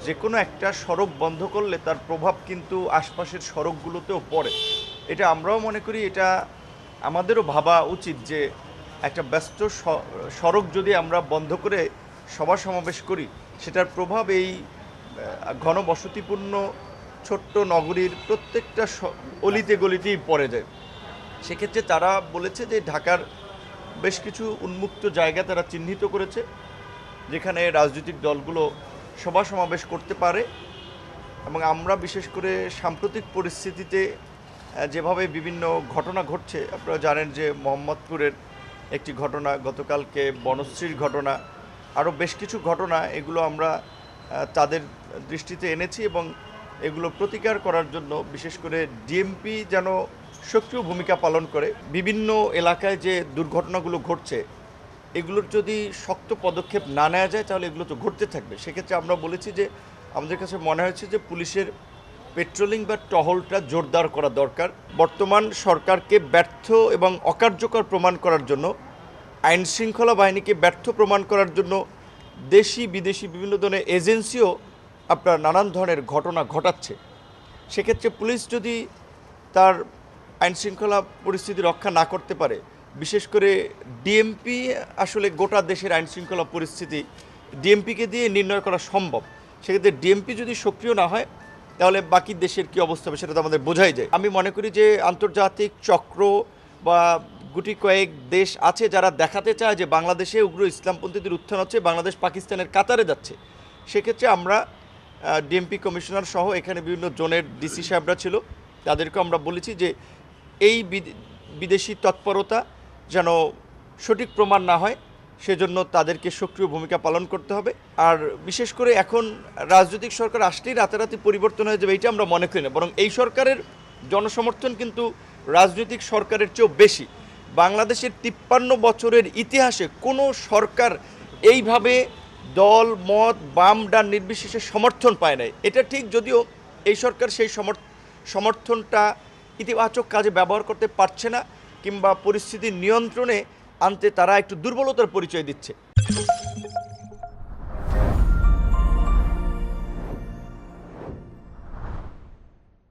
যে কোনো একটা সড়ক বন্ধ করলে তার প্রভাব কিন্তু আশপাশের সড়কগুলোতেও পড়ে। এটা আমরাও মনে করি, এটা আমাদেরও ভাবা উচিত যে একটা ব্যস্ত সড়ক যদি আমরা বন্ধ করে সভা সমাবেশ করি, সেটার প্রভাব এই ঘনবসতিপূর্ণ ছোট্ট নগরীর প্রত্যেকটা অলিতে গলিতেই পড়ে যায়। সেক্ষেত্রে তারা বলেছে যে ঢাকার বেশ কিছু উন্মুক্ত জায়গা তারা চিহ্নিত করেছে যেখানে রাজনৈতিক দলগুলো সভা সমাবেশ করতে পারে। এবং আমরা বিশেষ করে সাম্প্রতিক পরিস্থিতিতে যেভাবে বিভিন্ন ঘটনা ঘটছে, আপনারা জানেন যে মোহাম্মদপুরের একটি ঘটনা, গতকালকে বনশ্রীর ঘটনা, আরও বেশ কিছু ঘটনা, এগুলো আমরা তাদের দৃষ্টিতে এনেছি এবং এগুলো প্রতিকার করার জন্য বিশেষ করে ডিএমপি যেন সক্রিয় ভূমিকা পালন করে। বিভিন্ন এলাকায় যে দুর্ঘটনাগুলো ঘটছে, এগুলোর যদি শক্ত পদক্ষেপ না নেওয়া যায় তাহলে এগুলো তো ঘটতে থাকবে। সেক্ষেত্রে আমরা বলেছি যে আমাদের কাছে মনে হয়েছে যে পুলিশের পেট্রোলিং বা টহলটা জোরদার করা দরকার। বর্তমান সরকারকে ব্যর্থ এবং অকার্যকর প্রমাণ করার জন্য, আইন শৃঙ্খলা বাহিনীকে ব্যর্থ প্রমাণ করার জন্য দেশি বিদেশি বিভিন্ন ধরনের এজেন্সিও আপনার নানান ধরনের ঘটনা ঘটাচ্ছে। সেক্ষেত্রে পুলিশ যদি তার আইন শৃঙ্খলা পরিস্থিতি রক্ষা না করতে পারে, বিশেষ করে ডিএমপি, আসলে গোটা দেশের আইন শৃঙ্খলা পরিস্থিতি ডিএমপিকে দিয়ে নির্ণয় করা সম্ভব। সেক্ষেত্রে ডিএমপি যদি সক্রিয় না হয় তাহলে বাকি দেশের কী অবস্থা হবে সেটা তো আমাদের বোঝাই যায়। আমি মনে করি যে আন্তর্জাতিক চক্র বা গুটি কয়েক দেশ আছে যারা দেখাতে চায় যে বাংলাদেশে উগ্র ইসলামপন্থীদের উত্থান হচ্ছে, বাংলাদেশ পাকিস্তানের কাতারে যাচ্ছে। সেক্ষেত্রে আমরা ডিএমপি কমিশনার সহ এখানে বিভিন্ন জোনের ডিসি সাহেবরা ছিল, তাদেরকে আমরা বলেছি যে এই বিদেশি তৎপরতা যেন সঠিক প্রমাণ না হয়, সেজন্য তাদেরকে সক্রিয় ভূমিকা পালন করতে হবে। আর বিশেষ করে এখন রাজনৈতিক সরকার আসলেই রাতারাতি পরিবর্তন হয়ে যাবে এইটা আমরা মনে করি না, বরং এই সরকারের জনসমর্থন কিন্তু রাজনৈতিক সরকারের চেয়েও বেশি। বাংলাদেশের 53 বছরের ইতিহাসে কোনো সরকার এইভাবে দল মত বাম ডান নির্বিশেষে সমর্থন পায় নাই। এটা ঠিক, যদিও এই সরকার সেই সমর্থনটা ইতিবাচক কাজে ব্যবহার করতে পারছে না, কিংবা পরিস্থিতি নিয়ন্ত্রণে আনতে তারা একটু দুর্বলতার পরিচয় দিচ্ছে।